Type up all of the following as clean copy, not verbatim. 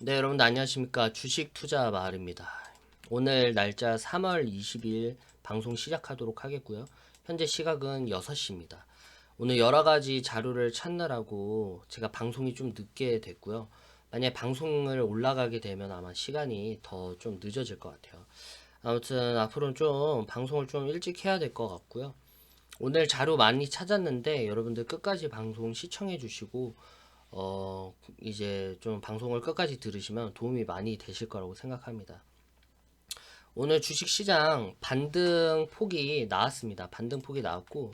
네, 여러분들 안녕하십니까. 주식 투자 마을입니다. 오늘 날짜 3월 20일 방송 시작하도록 하겠고요. 현재 시각은 6시입니다. 오늘 여러 가지 자료를 찾느라고 제가 방송이 좀 늦게 됐고요. 만약에 방송을 올라가게 되면 아마 시간이 더 좀 늦어질 것 같아요. 아무튼 앞으로는 좀 방송을 좀 일찍 해야 될 것 같고요. 오늘 자료 많이 찾았는데 여러분들 끝까지 방송 시청해 주시고 이제 좀 방송을 끝까지 들으시면 도움이 많이 되실 거라고 생각합니다. 오늘 주식시장 반등 폭이 나왔습니다. 반등 폭이 나왔고,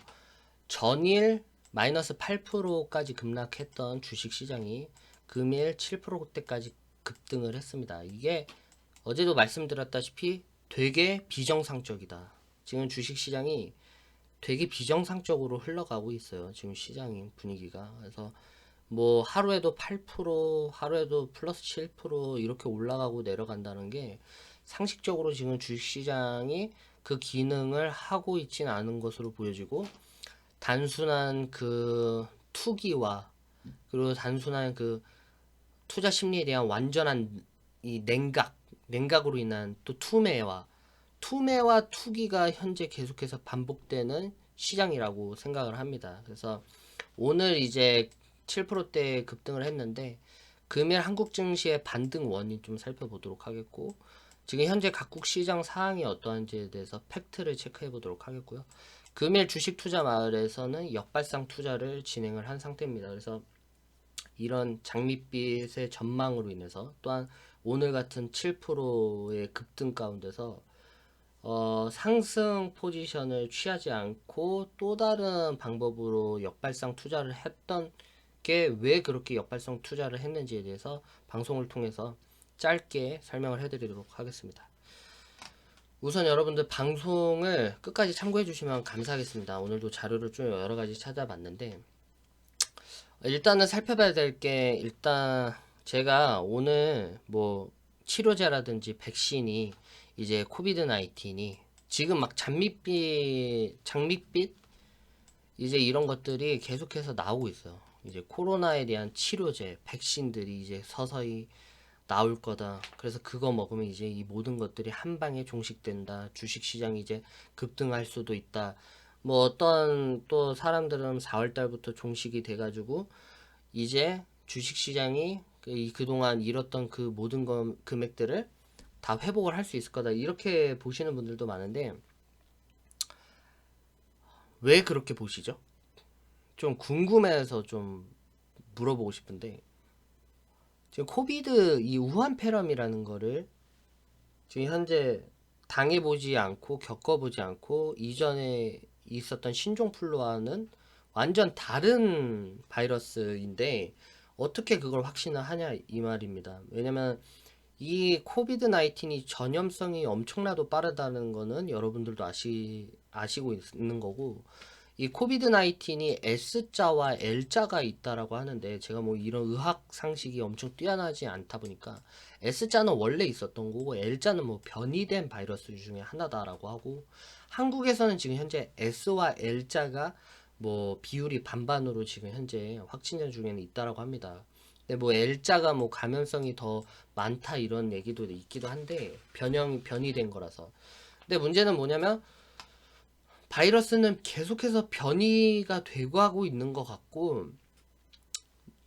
전일 마이너스 8%까지 급락했던 주식시장이 금일 7%대까지 급등을 했습니다. 이게 어제도 말씀드렸다시피 되게 비정상적이다. 지금 주식시장이 되게 비정상적으로 흘러가고 있어요. 지금 시장인 분위기가. 그래서 뭐 하루에도 8%, 하루에도 플러스 7% 이렇게 올라가고 내려간다는 게 상식적으로 지금 주식시장이 그 기능을 하고 있지는 않은 것으로 보여지고, 단순한 그 투기와 그리고 단순한 그 투자 심리에 대한 완전한 이 냉각으로 인한 또 투매와 투기가 현재 계속해서 반복되는 시장이라고 생각을 합니다. 그래서 오늘 이제 7%대 급등을 했는데, 금일 한국 증시의 반등 원인 좀 살펴보도록 하겠고, 지금 현재 각국 시장 상황이 어떠한지에 대해서 팩트를 체크해 보도록 하겠고요. 금일 주식 투자 마을에서는 역발상 투자를 진행을 한 상태입니다. 그래서 이런 장밋빛의 전망으로 인해서, 또한 오늘 같은 7%의 급등 가운데서 상승 포지션을 취하지 않고 또 다른 방법으로 역발상 투자를 했던 게 왜 그렇게 역발상 투자를 했는지에 대해서 방송을 통해서 짧게 설명을 해드리도록 하겠습니다. 우선 여러분들 방송을 끝까지 참고해 주시면 감사하겠습니다. 오늘도 자료를 좀 여러 가지 찾아봤는데, 일단은 살펴봐야 될 게, 일단 제가 오늘 뭐 치료제라든지 백신이, 이제 코비드 19이 지금 막 장밋빛 이제 이런 것들이 계속해서 나오고 있어요. 이제 코로나에 대한 치료제, 백신들이 이제 서서히 나올 거다. 그래서 그거 먹으면 이제 이 모든 것들이 한 방에 종식된다. 주식 시장이 이제 급등할 수도 있다. 뭐 어떤 또 사람들은 4월 달부터 종식이 돼가지고 이제 주식 시장이 그동안 잃었던 그 모든 금액들을 다 회복을 할 수 있을 거다. 이렇게 보시는 분들도 많은데, 왜 그렇게 보시죠? 좀 궁금해서 좀 물어보고 싶은데, 지금 코비드 이 우한 폐렴이라는 거를 지금 현재 당해보지 않고 겪어보지 않고 이전에 있었던 신종플루와는 완전 다른 바이러스인데 어떻게 그걸 확신을 하냐 이 말입니다. 왜냐면 이 코비드 19이 전염성이 엄청나도 빠르다는 거는 여러분들도 아시고 있는 거고, 이 코비드 19이 S자와 L자가 있다라고 하는데, 제가 뭐 이런 의학 상식이 엄청 뛰어나지 않다 보니까 S자는 원래 있었던 거고 L자는 뭐 변이된 바이러스 중에 하나다라고 하고, 한국에서는 지금 현재 S와 L자가 뭐 비율이 반반으로 지금 현재 확진자 중에는 있다라고 합니다. 근데 뭐 L자가 뭐 감염성이 더 많다 이런 얘기도 있기도 한데, 변이된 거라서. 근데 문제는 뭐냐면 바이러스는 계속해서 변이가 되고 하고 있는 것 같고,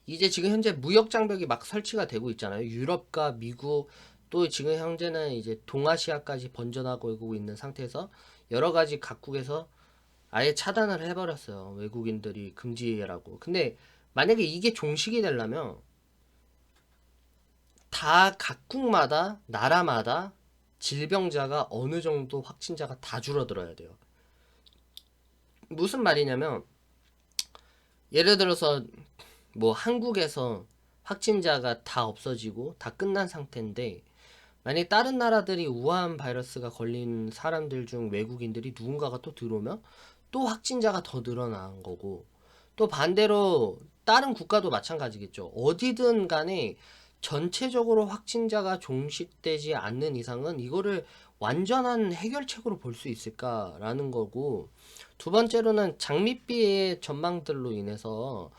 이제 지금 현재 무역 장벽이 막 설치가 되고 있잖아요. 유럽과 미국, 또 지금 현재는 이제 동아시아까지 번져나가고 있는 상태에서 여러 가지 각국에서 아예 차단을 해버렸어요. 외국인들이 금지라고. 근데 만약에 이게 종식이 되려면 다 각국마다, 나라마다 질병자가 어느 정도 확진자가 다 줄어들어야 돼요. 무슨 말이냐면, 예를 들어서 뭐 한국에서 확진자가 다 없어지고 다 끝난 상태인데, 만약 다른 나라들이 우한 바이러스가 걸린 사람들 중 외국인들이 누군가가 또 들어오면 또 확진자가 더 늘어나는 거고, 또 반대로 다른 국가도 마찬가지겠죠. 어디든 간에 전체적으로 확진자가 종식되지 않는 이상은 이거를 완전한 해결책으로 볼 수 있을까라는 거고, 두 번째로는 장밋빛의 전망들로 인해서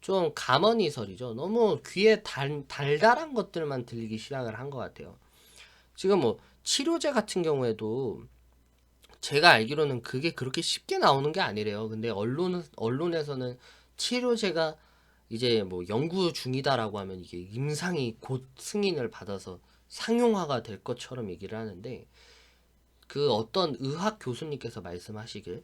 좀 가머니설이죠. 너무 귀에 달달한 것들만 들리기 시작을 한 것 같아요. 지금 뭐 치료제 같은 경우에도 제가 알기로는 그게 그렇게 쉽게 나오는 게 아니래요. 근데 언론에서는 치료제가 이제 뭐 연구 중이다라고 하면 이게 임상이 곧 승인을 받아서 상용화가 될 것처럼 얘기를 하는데, 그 어떤 의학 교수님께서 말씀하시길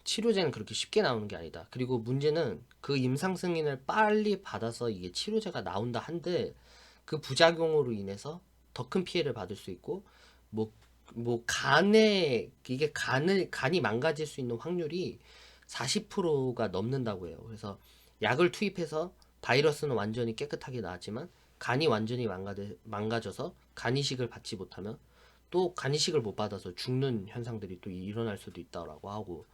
치료제는 그렇게 쉽게 나오는 게 아니다. 그리고 문제는 그 임상 승인을 빨리 받아서 이게 치료제가 나온다 한들 그 부작용으로 인해서 더 큰 피해를 받을 수 있고, 뭐, 이게 간이 망가질 수 있는 확률이 40%가 넘는다고 해요. 그래서 약을 투입해서 바이러스는 완전히 깨끗하게 나았지만 간이 완전히 망가져서 간 이식을 받지 못하면 또 간 이식을 못 받아서 죽는 현상들이 또 일어날 수도 있다고 하고,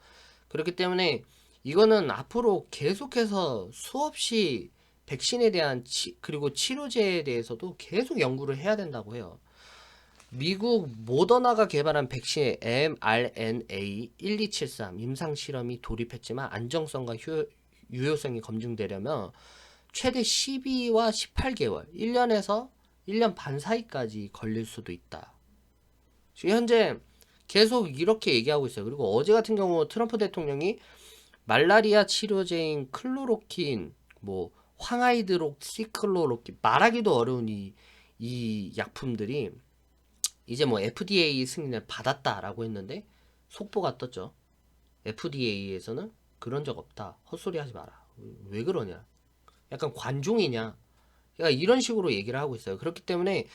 그렇기 때문에 이거는 앞으로 계속해서 수없이 백신에 대한 그리고 치료제에 대해서도 계속 연구를 해야 된다고 해요. 미국 모더나가 개발한 백신의 mRNA 1273 임상 실험이 돌입했지만 안정성과 유효성이 검증되려면 최대 12와 18개월, 1년에서 1년 반 사이까지 걸릴 수도 있다. 지금 현재 계속 이렇게 얘기하고 있어요. 그리고 어제 같은 경우 트럼프 대통령이 말라리아 치료제인 클로로킨, 뭐 황하이드록시클로로킨, 말하기도 어려운 이 약품들이 이제 뭐 FDA 승인을 받았다라고 했는데 속보가 떴죠. FDA에서는 그런 적 없다. 헛소리 하지 마라. 왜 그러냐? 약간 관종이냐? 그러니까 이런 식으로 얘기를 하고 있어요. 그렇기 때문에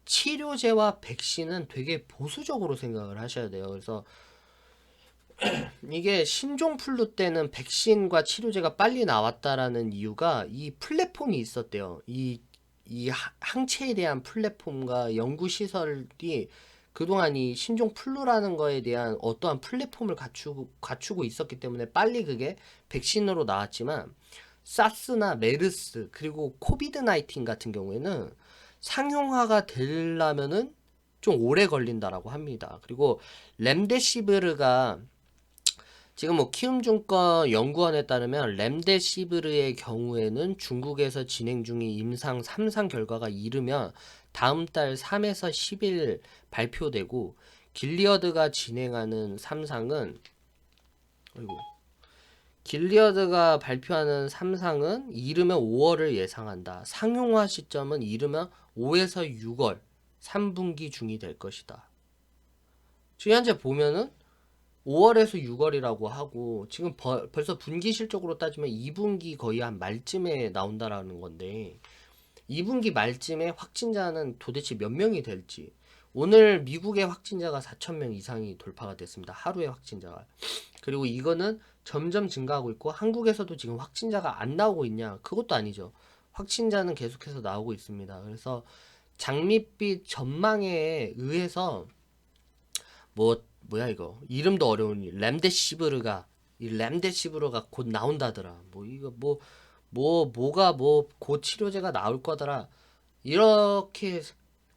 치료제와 백신은 되게 보수적으로 생각을 하셔야 돼요. 그래서 이게 신종플루 때는 백신과 치료제가 빨리 나왔다라는 이유가 이 플랫폼이 있었대요. 이 항체에 대한 플랫폼과 연구시설이 그동안 이 신종플루라는 거에 대한 어떠한 플랫폼을 갖추고 있었기 때문에 빨리 그게 백신으로 나왔지만, 사스나 메르스 그리고 코비드 19 같은 경우에는 상용화가 되려면은 좀 오래 걸린다라고 합니다. 그리고 렘데시비르가 지금 뭐 키움증권 연구원에 따르면 렘데시비르의 경우에는 중국에서 진행 중인 임상 3상 결과가 이르면 다음 달 3에서 10일 발표되고, 길리어드가 진행하는 3상은 길리어드가 발표하는 3상은 이르면 5월을 예상한다. 상용화 시점은 이르면 5에서 6월 3분기 중이 될 것이다. 지금 현재 보면은 5월에서 6월이라고 하고 지금 벌써 분기 실적으로 따지면 2분기 거의 한 말쯤에 나온다라는 건데, 2분기 말쯤에 확진자는 도대체 몇 명이 될지. 오늘 미국의 확진자가 4,000명 이상이 돌파가 됐습니다. 하루의 확진자가. 그리고 이거는 점점 증가하고 있고, 한국에서도 지금 확진자가 안 나오고 있냐? 그것도 아니죠. 확진자는 계속해서 나오고 있습니다. 그래서 장밋빛 전망에 의해서 뭐야 이거 이름도 어려운 이 렘데시브르가 곧 나온다더라. 뭐 이거 뭐가 곧 치료제가 나올 거더라. 이렇게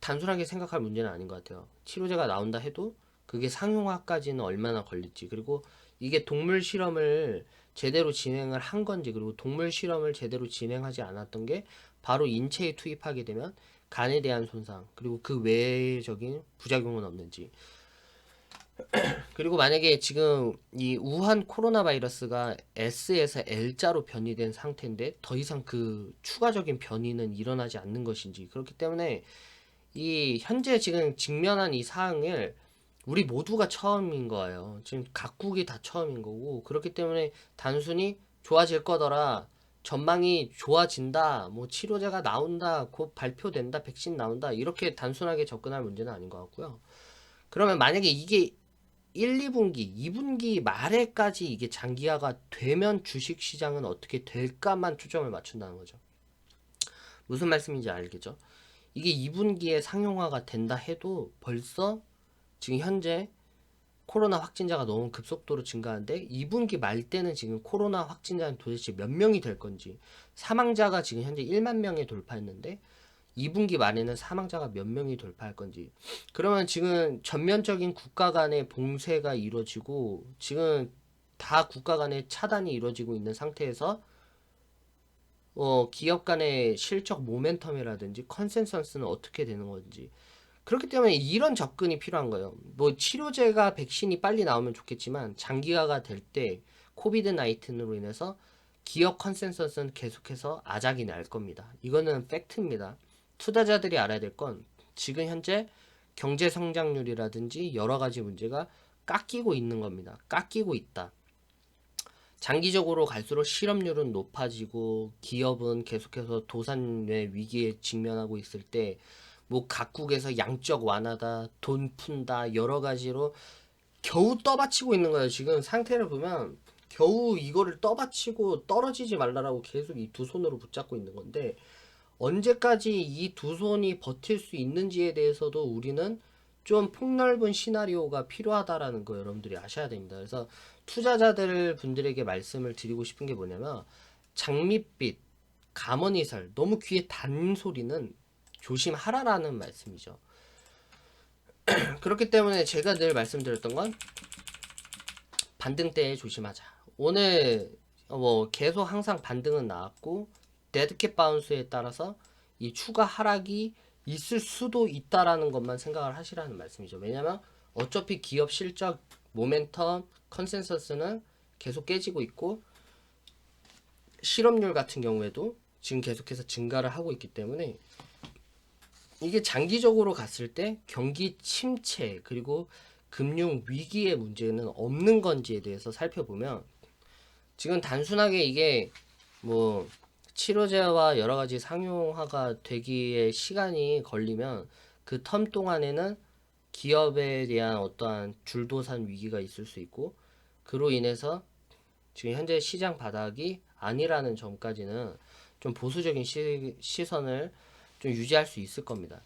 단순하게 생각할 문제는 아닌 것 같아요. 치료제가 나온다 해도 그게 상용화까지는 얼마나 걸릴지, 그리고 이게 동물 실험을 제대로 진행을 한 건지, 그리고 동물 실험을 제대로 진행하지 않았던 게 바로 인체에 투입하게 되면 간에 대한 손상, 그리고 그 외적인 부작용은 없는지. 그리고 만약에 지금 이 우한 코로나 바이러스가 S에서 L자로 변이된 상태인데 더 이상 그 추가적인 변이는 일어나지 않는 것인지, 그렇기 때문에 이 현재 지금 직면한 이 사항을 우리 모두가 처음인 거예요. 지금 각국이 다 처음인 거고, 그렇기 때문에 단순히 좋아질 거더라, 전망이 좋아진다, 뭐 치료제가 나온다, 곧 발표된다, 백신 나온다, 이렇게 단순하게 접근할 문제는 아닌 것 같고요. 그러면 만약에 이게 1, 2분기, 2분기 말에까지 이게 장기화가 되면 주식시장은 어떻게 될까만 초점을 맞춘다는 거죠. 무슨 말씀인지 알겠죠? 이게 2분기에 상용화가 된다 해도 벌써 지금 현재 코로나 확진자가 너무 급속도로 증가하는데, 2분기 말 때는 지금 코로나 확진자는 도대체 몇 명이 될 건지, 사망자가 지금 현재 1만 명에 돌파했는데 2분기 말에는 사망자가 몇 명이 돌파할 건지. 그러면 지금 전면적인 국가 간의 봉쇄가 이루어지고 지금 다 국가 간의 차단이 이루어지고 있는 상태에서 기업 간의 실적 모멘텀이라든지 컨센서스는 어떻게 되는 건지. 그렇기 때문에 이런 접근이 필요한 거예요. 뭐 치료제가 백신이 빨리 나오면 좋겠지만 장기화가 될 때 코비드 19으로 인해서 기업 컨센서스는 계속해서 아작이 날 겁니다. 이거는 팩트입니다. 투자자들이 알아야 될 건 지금 현재 경제 성장률이라든지 여러 가지 문제가 깎이고 있는 겁니다. 깎이고 있다. 장기적으로 갈수록 실업률은 높아지고 기업은 계속해서 도산의 위기에 직면하고 있을 때 뭐 각국에서 양적 완화다, 돈 푼다, 여러 가지로 겨우 떠받치고 있는 거예요. 지금 상태를 보면 겨우 이거를 떠받치고 떨어지지 말라라고 계속 이 두 손으로 붙잡고 있는 건데 언제까지 이 두 손이 버틸 수 있는지에 대해서도 우리는 좀 폭넓은 시나리오가 필요하다라는 거 여러분들이 아셔야 됩니다. 그래서 투자자들 분들에게 말씀을 드리고 싶은 게 뭐냐면 장밋빛, 감언이설, 너무 귀에 단 소리는 조심하라라는 말씀이죠. 그렇기 때문에 제가 늘 말씀드렸던 건 반등 때에 조심하자. 오늘 뭐 계속 항상 반등은 나왔고 데드캣 바운스에 따라서 이 추가 하락이 있을 수도 있다라는 것만 생각을 하시라는 말씀이죠. 왜냐면 어차피 기업 실적, 모멘텀, 컨센서스는 계속 깨지고 있고 실업률 같은 경우에도 지금 계속해서 증가를 하고 있기 때문에 이게 장기적으로 갔을 때 경기 침체 그리고 금융 위기의 문제는 없는 건지에 대해서 살펴보면 지금 단순하게 이게 뭐 치료제와 여러 가지 상용화가 되기에 시간이 걸리면 그 텀 동안에는 기업에 대한 어떠한 줄도산 위기가 있을 수 있고 그로 인해서 지금 현재 시장 바닥이 아니라는 점까지는 좀 보수적인 시선을 좀 유지할 수 있을 겁니다.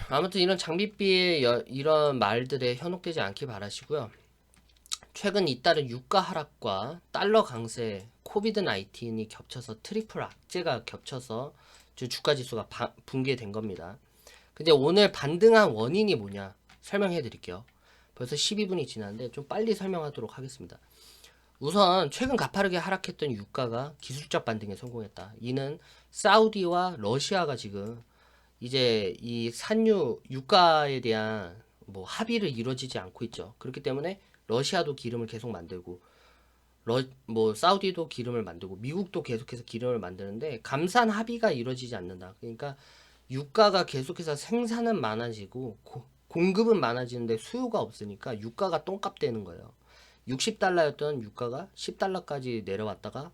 아무튼 이런 장밋빛의 이런 말들에 현혹되지 않길 바라시고요. 최근 잇따른 유가 하락과 달러 강세, 코비드 19이 겹쳐서 트리플 악재가 겹쳐서 주가 지수가 붕괴된 겁니다. 근데 오늘 반등한 원인이 뭐냐 설명해 드릴게요. 벌써 12분이 지났는데 좀 빨리 설명하도록 하겠습니다. 우선 최근 가파르게 하락했던 유가가 기술적 반등에 성공했다. 이는 사우디와 러시아가 지금 이제 이 산유 유가에 대한 뭐 합의를 이루어지지 않고 있죠. 그렇기 때문에 러시아도 기름을 계속 만들고 뭐 사우디도 기름을 만들고 미국도 계속해서 기름을 만드는데 감산 합의가 이루어지지 않는다. 그러니까 유가가 계속해서 생산은 많아지고 공급은 많아지는데 수요가 없으니까 유가가 똥값 되는 거예요. 60달러였던 유가가 10달러까지 내려왔다가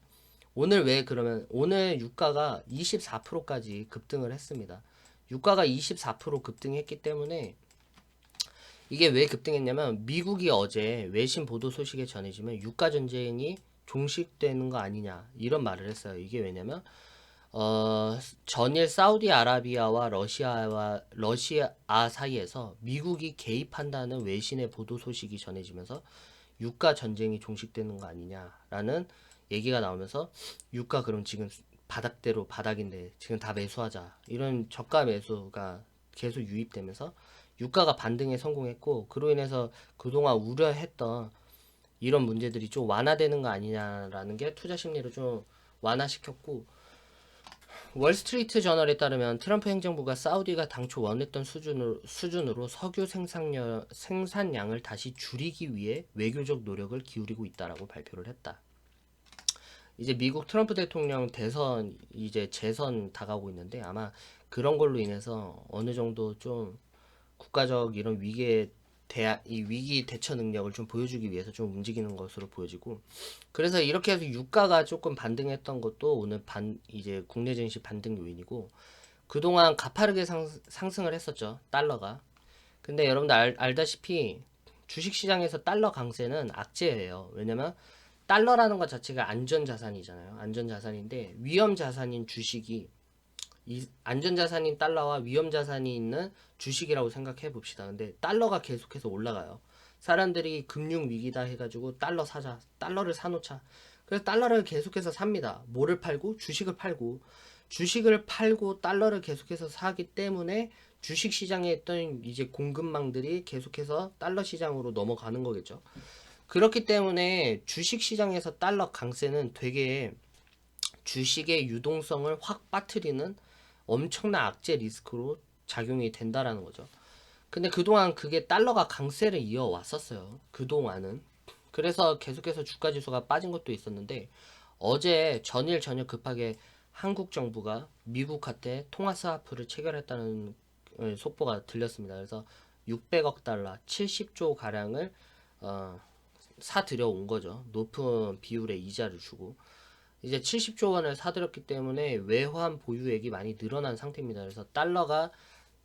오늘 왜 그러면 오늘 유가가 24%까지 급등을 했습니다. 유가가 24% 급등했기 때문에 이게 왜 급등했냐면 미국이 어제 외신 보도 소식에 전해지면 유가 전쟁이 종식되는 거 아니냐 이런 말을 했어요. 이게 왜냐면 전일 사우디아라비아와 러시아 사이에서 미국이 개입한다는 외신의 보도 소식이 전해지면서 유가 전쟁이 종식되는 거 아니냐라는 얘기가 나오면서 유가 그럼 지금 바닥대로 바닥인데 지금 다 매수하자 이런 저가 매수가 계속 유입되면서 유가가 반등에 성공했고 그로 인해서 그동안 우려했던 이런 문제들이 좀 완화되는 거 아니냐라는 게 투자 심리를 좀 완화시켰고 월스트리트 저널에 따르면 트럼프 행정부가 사우디가 당초 원했던 수준으로 석유 생산량을 다시 줄이기 위해 외교적 노력을 기울이고 있다라고 발표를 했다. 이제 미국 트럼프 대통령 대선 이제 재선 다가오고 있는데 아마 그런 걸로 인해서 어느 정도 좀 국가적 이런 이 위기 대처 능력을 좀 보여주기 위해서 좀 움직이는 것으로 보여지고 그래서 이렇게 해서 유가가 조금 반등했던 것도 오늘 이제 국내 증시 반등 요인이고 그동안 가파르게 상승을 했었죠 달러가. 근데 여러분들 알다시피 주식시장에서 달러 강세는 악재예요. 왜냐면 달러라는 것 자체가 안전자산이잖아요. 안전자산인데 위험자산인 주식이 이 안전자산인 달러와 위험자산이 있는 주식이라고 생각해 봅시다. 근데 달러가 계속해서 올라가요. 사람들이 금융위기다 해가지고 달러 사자, 달러를 사놓자. 그래서 달러를 계속해서 삽니다. 뭐를 팔고? 주식을 팔고 달러를 계속해서 사기 때문에 주식 시장에 있던 이제 공급망들이 계속해서 달러 시장으로 넘어가는 거겠죠. 그렇기 때문에 주식 시장에서 달러 강세는 되게 주식의 유동성을 확 빠뜨리는 엄청난 악재 리스크로 작용이 된다라는 거죠. 근데 그동안 그게 달러가 강세를 이어왔었어요. 그동안은. 그래서 계속해서 주가 지수가 빠진 것도 있었는데 어제 전일 저녁 급하게 한국 정부가 미국한테 통화 스와프를 체결했다는 속보가 들렸습니다. 그래서 600억 달러, 70조 가량을 사들여 온 거죠. 높은 비율의 이자를 주고 이제 70조 원을 사들였기 때문에 외환 보유액이 많이 늘어난 상태입니다. 그래서 달러가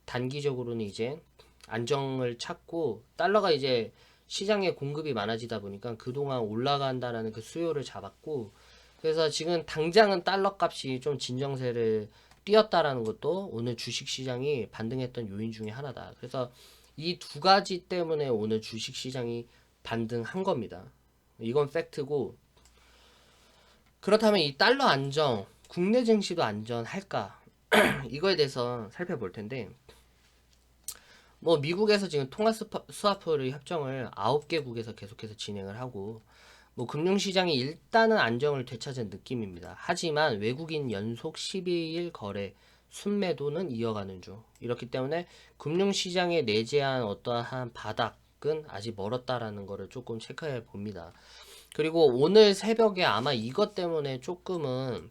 단기적으로는 이제 안정을 찾고 달러가 이제 시장에 공급이 많아지다 보니까 그동안 올라간다라는 그 수요를 잡았고 그래서 지금 당장은 달러 값이 좀 진정세를 띄었다라는 것도 오늘 주식 시장이 반등했던 요인 중에 하나다. 그래서 이 두 가지 때문에 오늘 주식 시장이 반등한 겁니다. 이건 팩트고 그렇다면 이 달러 안정, 국내 증시도 안전할까? 이거에 대해서 살펴볼 텐데 뭐 미국에서 지금 통화 스와프를 협정을 9개국에서 계속해서 진행을 하고 뭐 금융시장이 일단은 안정을 되찾은 느낌입니다. 하지만 외국인 연속 12일 거래 순매도는 이어가는 중. 이렇기 때문에 금융시장에 내재한 어떠한 바닥은 아직 멀었다라는 거를 조금 체크해 봅니다. 그리고 오늘 새벽에 아마 이것 때문에 조금은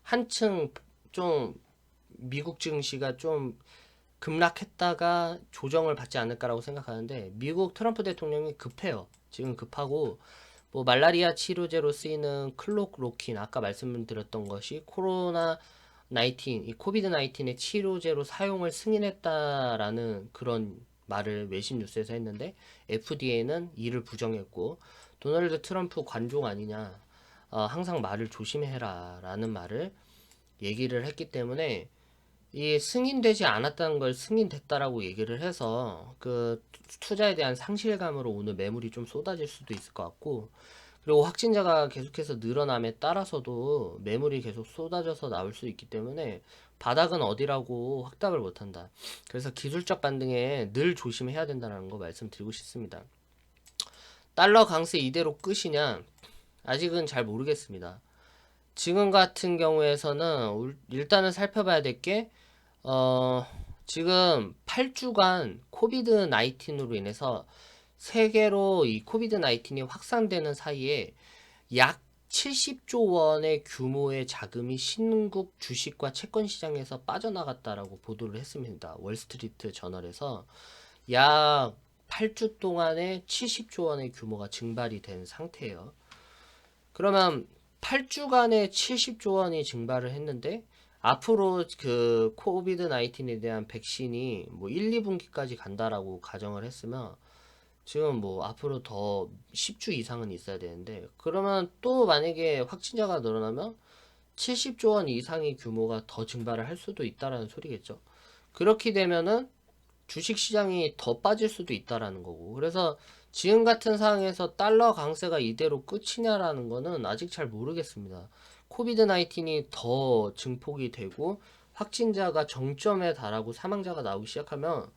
한층 좀 미국 증시가 좀 급락했다가 조정을 받지 않을까라고 생각하는데 미국 트럼프 대통령이 급해요. 지금 급하고 뭐 말라리아 치료제로 쓰이는 클로로킨 아까 말씀드렸던 것이 코로나 19, 이 코비드 19의 치료제로 사용을 승인했다라는 그런 말을 외신 뉴스에서 했는데 FDA는 이를 부정했고 도널드 트럼프 관종 아니냐 항상 말을 조심해라 라는 말을 얘기를 했기 때문에 이 승인되지 않았다는 걸 승인됐다라고 얘기를 해서 그 투자에 대한 상실감으로 오늘 매물이 좀 쏟아질 수도 있을 것 같고 그리고 확진자가 계속해서 늘어남에 따라서도 매물이 계속 쏟아져서 나올 수 있기 때문에 바닥은 어디라고 확답을 못한다. 그래서 기술적 반등에 늘 조심해야 된다는 거 말씀드리고 싶습니다. 달러 강세 이대로 끝이냐? 아직은 잘 모르겠습니다. 지금 같은 경우에서는 일단은 살펴봐야 될 게 지금 8주간 코비드 19으로 인해서 세계로 이 코비드 19이 확산되는 사이에 약 70조 원의 규모의 자금이 신흥국 주식과 채권 시장에서 빠져나갔다라고 보도를 했습니다. 월스트리트 저널에서 약 8주 동안에 70조 원의 규모가 증발이 된 상태예요. 그러면 8주간에 70조 원이 증발을 했는데 앞으로 그 코비드 19에 대한 백신이 뭐 1, 2분기까지 간다라고 가정을 했으면 지금 뭐 앞으로 더 10주 이상은 있어야 되는데 그러면 또 만약에 확진자가 늘어나면 70조 원 이상의 규모가 더 증발을 할 수도 있다라는 소리겠죠. 그렇게 되면은 주식 시장이 더 빠질 수도 있다라는 거고 그래서 지금 같은 상황에서 달러 강세가 이대로 끝이냐라는 거는 아직 잘 모르겠습니다. 코비드 19이 더 증폭이 되고 확진자가 정점에 달하고 사망자가 나오기 시작하면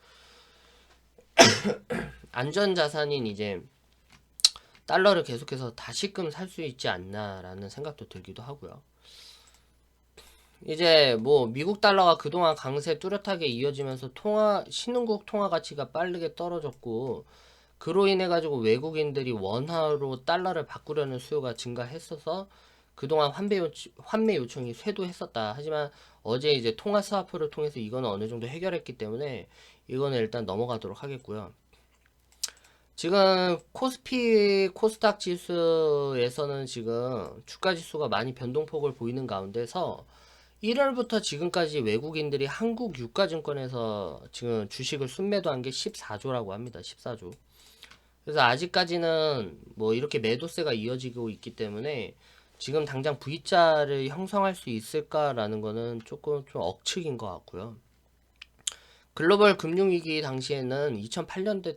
안전자산인 이제 달러를 계속해서 다시금 살 수 있지 않나라는 생각도 들기도 하고요. 이제 뭐 미국 달러가 그동안 강세 뚜렷하게 이어지면서 신흥국 통화 가치가 빠르게 떨어졌고 그로 인해 가지고 외국인들이 원화로 달러를 바꾸려는 수요가 증가했어서 그동안 환매 요청이 쇄도했었다. 하지만 어제 이제 통화 스와프를 통해서 이거는 어느 정도 해결했기 때문에 이거는 일단 넘어가도록 하겠고요. 지금 코스닥 지수에서는 지금 주가 지수가 많이 변동폭을 보이는 가운데서 1월부터 지금까지 외국인들이 한국 유가증권에서 지금 주식을 순매도한 게 14조라고 합니다. 14조. 그래서 아직까지는 뭐 이렇게 매도세가 이어지고 있기 때문에 지금 당장 V자를 형성할 수 있을까라는 거는 조금 좀 억측인 것 같고요. 글로벌 금융위기 당시에는 2008년도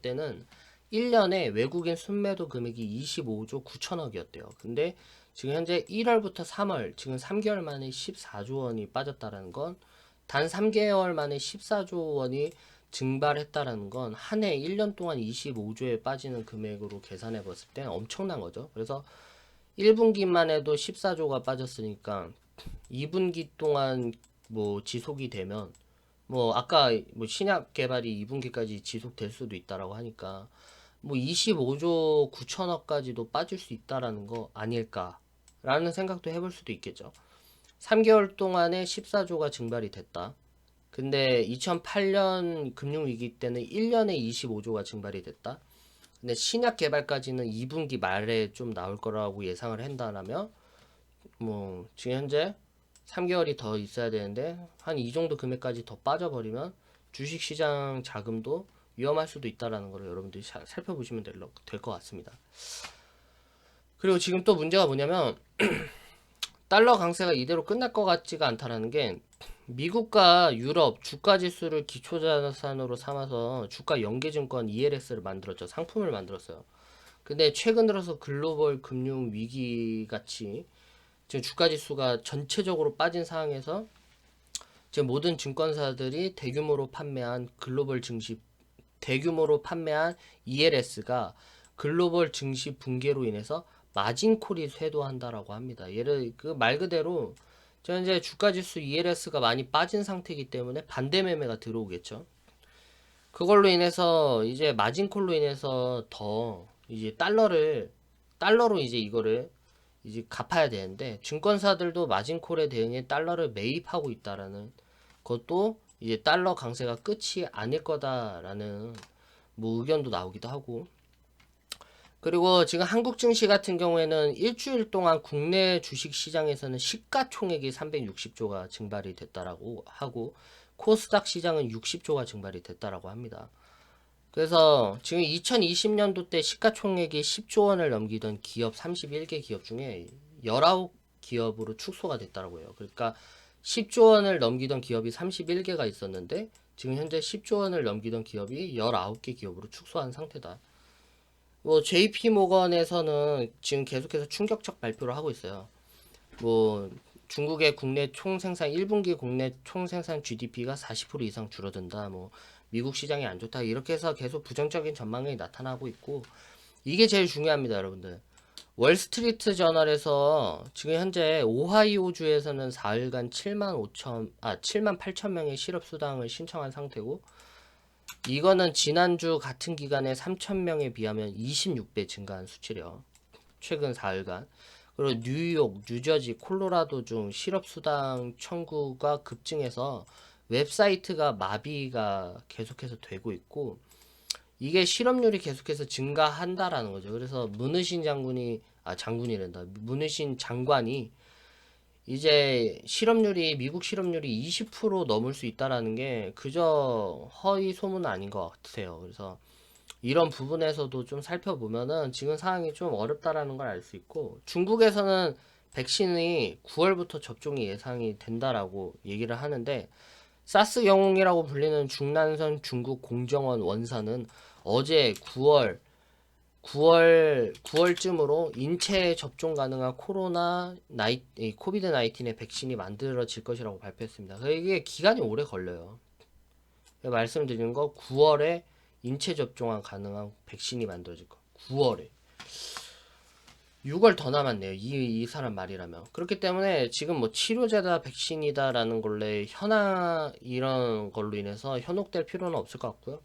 때는 1년에 외국인 순매도 금액이 25조 9천억이었대요. 근데 지금 현재 1월부터 3월, 지금 3개월 만에 14조 원이 빠졌다라는 건 단 3개월 만에 14조 원이 증발했다라는 건 한 해 1년 동안 25조에 빠지는 금액으로 계산해 봤을 때 엄청난 거죠. 그래서 1분기만 해도 14조가 빠졌으니까 2분기 동안 뭐 지속이 되면 뭐 아까 뭐 신약 개발이 2분기까지 지속될 수도 있다라고 하니까 뭐 25조 9천억까지도 빠질 수 있다라는 거 아닐까라는 생각도 해볼 수도 있겠죠. 3개월 동안에 14조가 증발이 됐다. 근데 2008년 금융위기 때는 1년에 25조가 증발이 됐다. 근데 신약 개발까지는 2분기 말에 좀 나올 거라고 예상을 한다면 뭐 지금 현재 3개월이 더 있어야 되는데 한 이 정도 금액까지 더 빠져버리면 주식시장 자금도 위험할 수도 있다라는 걸 여러분들이 살펴보시면 될 것 같습니다. 그리고 지금 또 문제가 뭐냐면 달러 강세가 이대로 끝날 것 같지가 않다라는 게 미국과 유럽 주가 지수를 기초자산으로 삼아서 주가 연계증권 ELS를 만들었죠. 상품을 만들었어요. 근데 최근 들어서 글로벌 금융 위기 같이 지금 주가 지수가 전체적으로 빠진 상황에서 지금 모든 증권사들이 대규모로 판매한 ELS가 글로벌 증시 붕괴로 인해서 마진콜이 쇄도한다라고 합니다. 그 말 그대로 현재 주가지수 ELS가 많이 빠진 상태이기 때문에 반대 매매가 들어오겠죠. 그걸로 인해서 이제 마진콜로 인해서 더 이제 달러로 이제 이거를 이제 갚아야 되는데 증권사들도 마진콜에 대응해 달러를 매입하고 있다라는 것도 이제 달러 강세가 끝이 아닐 거다라는 뭐 의견도 나오기도 하고, 그리고 지금 한국 증시 같은 경우에는 일주일 동안 국내 주식 시장에서는 시가총액이 360조가 증발이 됐다라고 하고 코스닥 시장은 60조가 증발이 됐다라고 합니다. 그래서 지금 2020년도 때 시가총액이 10조 원을 넘기던 기업 31개 기업 중에 19기업으로 축소가 됐다라고 해요. 그러니까 10조 원을 넘기던 기업이 31개가 있었는데 지금 현재 10조 원을 넘기던 기업이 19개 기업으로 축소한 상태다. 뭐 JP 모건에서는 지금 계속해서 충격적 발표를 하고 있어요. 뭐 중국의 국내 총생산 1분기 국내 총생산 GDP가 40% 이상 줄어든다. 뭐 미국 시장이 안 좋다. 이렇게 해서 계속 부정적인 전망이 나타나고 있고, 이게 제일 중요합니다, 여러분들. 월스트리트 저널에서 지금 현재 오하이오주에서는 4일간 7만 8천 명의 실업 수당을 신청한 상태고, 이거는 지난주 같은 기간에 3천 명에 비하면 26배 증가한 수치래요. 최근 4일간. 그리고 뉴욕, 뉴저지, 콜로라도 중 실업수당 청구가 급증해서 웹사이트가 마비가 계속해서 되고 있고, 이게 실업률이 계속해서 증가한다라는 거죠. 그래서 문희신 장관이 이제 미국 실업률이 20% 넘을 수 있다라는 게 그저 허위 소문은 아닌 것 같아요. 그래서 이런 부분에서도 좀 살펴보면은 지금 상황이 좀 어렵다라는 걸 알 수 있고, 중국에서는 백신이 9월부터 접종이 예상이 된다라고 얘기를 하는데, 사스 영웅이라고 불리는 중난선 중국 공정원 원사는 어제 9월쯤으로 인체 접종 가능한 코비드 19의 백신이 만들어질 것이라고 발표했습니다. 이게 기간이 오래 걸려요. 말씀드리는 거 9월에 인체 접종한 가능한 백신이 만들어질 거. 9월에. 6월 더 남았네요. 이 사람 말이라면. 그렇기 때문에 지금 뭐 치료제다 백신이다라는 걸로 이런 걸로 인해서 현혹될 필요는 없을 것 같고요.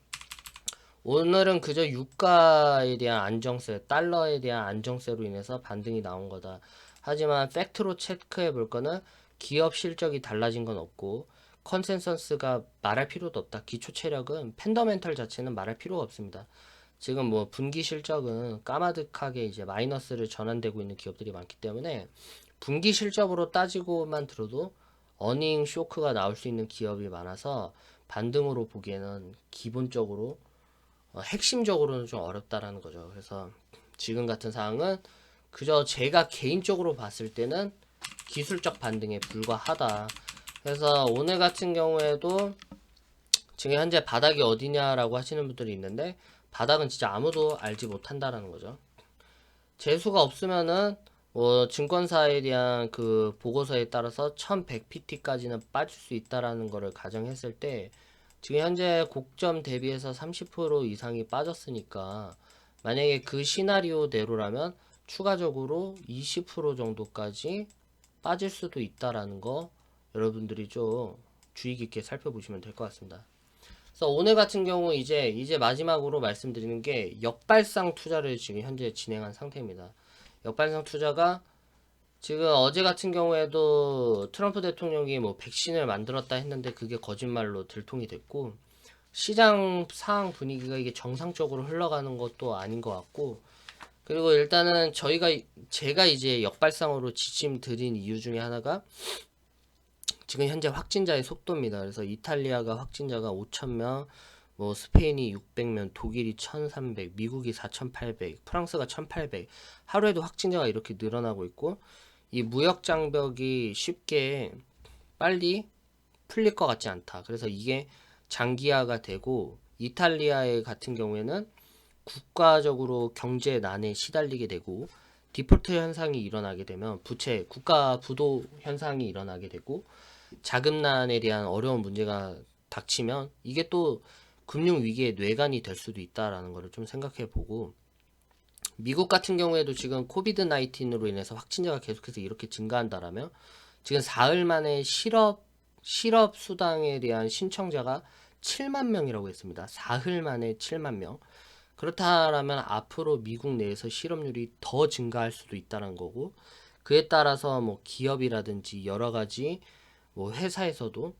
오늘은 그저 유가에 대한 안정세, 달러에 대한 안정세로 인해서 반등이 나온 거다. 하지만 팩트로 체크해 볼 거는 기업 실적이 달라진 건 없고, 컨센서스가 말할 필요도 없다. 기초 체력은 팬더멘털 자체는 말할 필요가 없습니다. 지금 뭐 분기 실적은 까마득하게 이제 마이너스를 전환되고 있는 기업들이 많기 때문에 분기 실적으로 따지고만 들어도 어닝 쇼크가 나올 수 있는 기업이 많아서 반등으로 보기에는 기본적으로 핵심적으로는 좀 어렵다라는 거죠. 그래서 지금 같은 상황은 그저 제가 개인적으로 봤을 때는 기술적 반등에 불과하다. 그래서 오늘 같은 경우에도 지금 현재 바닥이 어디냐라고 하시는 분들이 있는데, 바닥은 진짜 아무도 알지 못한다라는 거죠. 재수가 없으면은 뭐 증권사에 대한 그 보고서에 따라서 1100pt까지는 빠질 수 있다라는 거를 가정했을 때 지금 현재 고점 대비해서 30% 이상이 빠졌으니까, 만약에 그 시나리오대로라면 추가적으로 20% 정도까지 빠질 수도 있다라는 거 여러분들이 좀 주의 깊게 살펴보시면 될 것 같습니다. 그래서 오늘 같은 경우 이제 마지막으로 말씀드리는 게 역발상 투자를 지금 현재 진행한 상태입니다. 역발상 투자가 지금 어제 같은 경우에도 트럼프 대통령이 뭐 백신을 만들었다 했는데 그게 거짓말로 들통이 됐고, 시장 상황 분위기가 이게 정상적으로 흘러가는 것도 아닌 것 같고, 그리고 일단은 제가 이제 역발상으로 지침 드린 이유 중에 하나가 지금 현재 확진자의 속도입니다. 그래서 이탈리아가 확진자가 5,000명, 뭐 스페인이 600명, 독일이 1,300, 미국이 4,800, 프랑스가 1,800. 하루에도 확진자가 이렇게 늘어나고 있고, 이 무역 장벽이 쉽게 빨리 풀릴 것 같지 않다. 그래서 이게 장기화가 되고, 이탈리아 같은 경우에는 국가적으로 경제난에 시달리게 되고, 디폴트 현상이 일어나게 되면 국가 부도 현상이 일어나게 되고, 자금난에 대한 어려운 문제가 닥치면 이게 또 금융 위기의 뇌관이 될 수도 있다라는 것을 좀 생각해 보고, 미국 같은 경우에도 지금 코비드 19으로 인해서 확진자가 계속해서 이렇게 증가한다라면 지금 사흘 만에 실업 수당에 대한 신청자가 7만 명이라고 했습니다. 사흘 만에 7만 명. 그렇다라면 앞으로 미국 내에서 실업률이 더 증가할 수도 있다는 거고, 그에 따라서 뭐 기업이라든지 여러 가지 뭐 회사에서도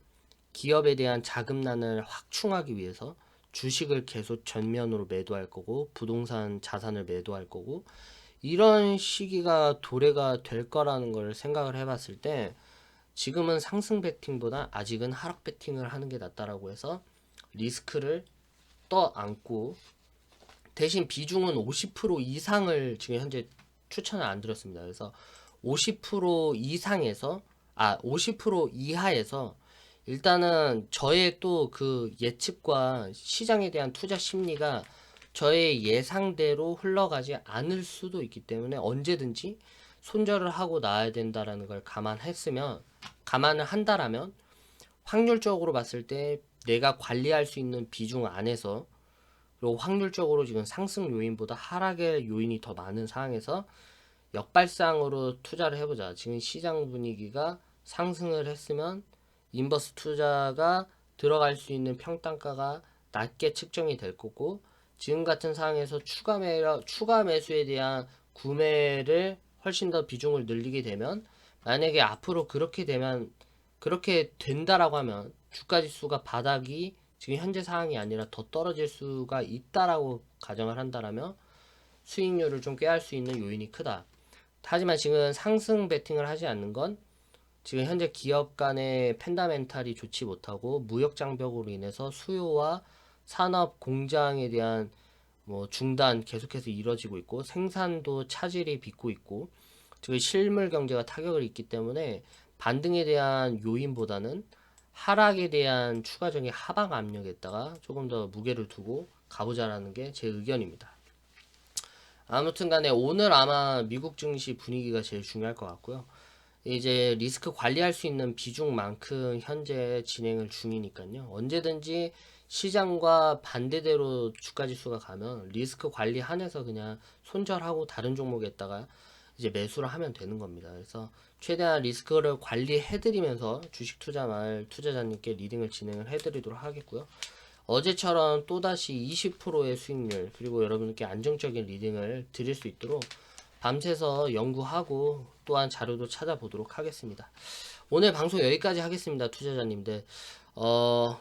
기업에 대한 자금난을 확충하기 위해서 주식을 계속 전면으로 매도할 거고, 부동산 자산을 매도할 거고, 이런 시기가 도래가 될 거라는 걸 생각을 해봤을 때 지금은 상승 베팅보다 아직은 하락 베팅을 하는 게 낫다라고 해서 리스크를 떠안고, 대신 비중은 50% 이상을 지금 현재 추천을 안 드렸습니다. 그래서 50% 이상에서 50% 이하에서 일단은 저의 또 그 예측과 시장에 대한 투자 심리가 저의 예상대로 흘러가지 않을 수도 있기 때문에 언제든지 손절을 하고 나야 된다라는 걸 감안을 한다라면 확률적으로 봤을 때 내가 관리할 수 있는 비중 안에서, 그리고 확률적으로 지금 상승 요인보다 하락의 요인이 더 많은 상황에서 역발상으로 투자를 해보자. 지금 시장 분위기가 상승을 했으면 인버스 투자가 들어갈 수 있는 평단가가 낮게 측정이 될 거고, 지금 같은 상황에서 추가 매수에 대한 구매를 훨씬 더 비중을 늘리게 되면, 만약에 앞으로 그렇게 된다라고 하면 주가 지수가 바닥이 지금 현재 상황이 아니라 더 떨어질 수가 있다라고 가정을 한다라면 수익률을 좀 꾀할 수 있는 요인이 크다. 하지만 지금 상승 베팅을 하지 않는 건 지금 현재 기업 간의 펜다멘탈이 좋지 못하고 무역 장벽으로 인해서 수요와 산업 공장에 대한 뭐 중단 계속해서 이뤄지고 있고, 생산도 차질이 빚고 있고, 지금 실물 경제가 타격을 입기 때문에 반등에 대한 요인보다는 하락에 대한 추가적인 하방 압력에다가 조금 더 무게를 두고 가보자라는 게 제 의견입니다. 아무튼 간에 오늘 아마 미국 증시 분위기가 제일 중요할 것 같고요. 이제 리스크 관리할 수 있는 비중만큼 현재 진행을 중이니까요. 언제든지 시장과 반대대로 주가 지수가 가면 리스크 관리 한해서 그냥 손절하고 다른 종목에다가 이제 매수를 하면 되는 겁니다. 그래서 최대한 리스크를 관리해드리면서 주식 투자자님께 리딩을 진행을 해드리도록 하겠고요. 어제처럼 또다시 20%의 수익률, 그리고 여러분께 안정적인 리딩을 드릴 수 있도록 밤새서 연구하고 또한 자료도 찾아보도록 하겠습니다. 오늘 방송 여기까지 하겠습니다. 투자자님들,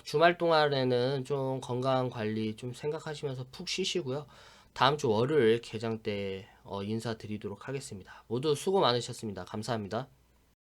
주말 동안에는 좀 건강 관리 좀 생각하시면서 푹 쉬시고요. 다음 주 월요일 개장 때 인사드리도록 하겠습니다. 모두 수고 많으셨습니다. 감사합니다.